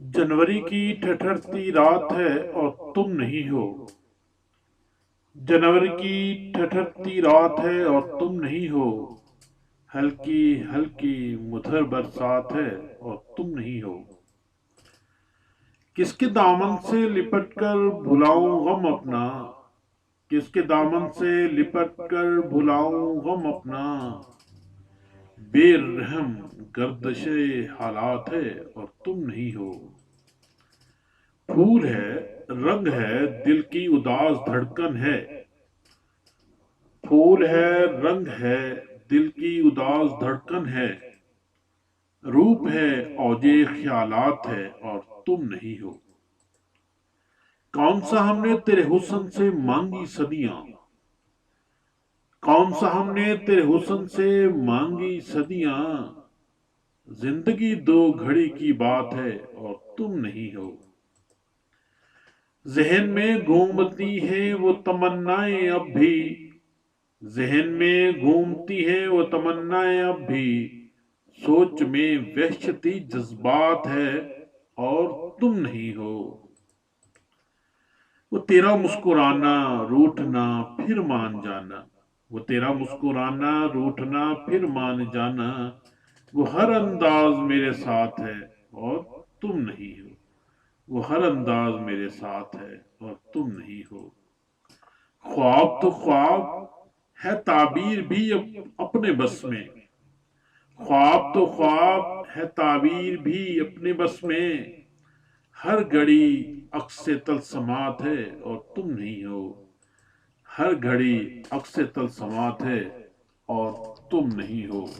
जनवरी की ठठरती रात है और तुम नहीं हो। जनवरी की ठठरती रात है और तुम नहीं हो। हल्की हल्की मुधर बरसात है और तुम नहीं हो। किसके दामन से लिपट कर भुलाऊं गम अपना। किसके दामन से लिपट कर भुलाऊं गम अपना। बेरहम गर्दशे हालात है और तुम नहीं हो। फूल है, रंग है, दिल की उदास धड़कन है। फूल है, रंग है, दिल की उदास धड़कन है। रूप है, औजे ख्यालात है और तुम नहीं हो। कौन सा हमने तेरे हुस्न से मांगी सदियां। कौन सा हमने तेरे हुस्न से मांगी सदियां। जिंदगी दो घड़ी की बात है और तुम नहीं हो। जहन में घूमती है वो तमन्नाएं अब भी। जहन में घूमती है वो तमन्नाएं अब भी। सोच में वहशती जज्बात है और तुम नहीं हो। वो तेरा मुस्कुराना रूठना फिर मान जाना। वो तेरा मुस्कुराना रूठना फिर मान जाना। वो हर अंदाज मेरे साथ है और तुम नहीं हो। वो हर अंदाज मेरे साथ है और तुम नहीं हो। ख्वाब तो ख्वाब है, ताबीर भी अपने बस में। ख्वाब तो ख्वाब है, ताबीर भी अपने बस में। हर घड़ी अक्स तलसमात है और तुम नहीं हो। हर घड़ी अक्स तलसमात है और तुम नहीं हो।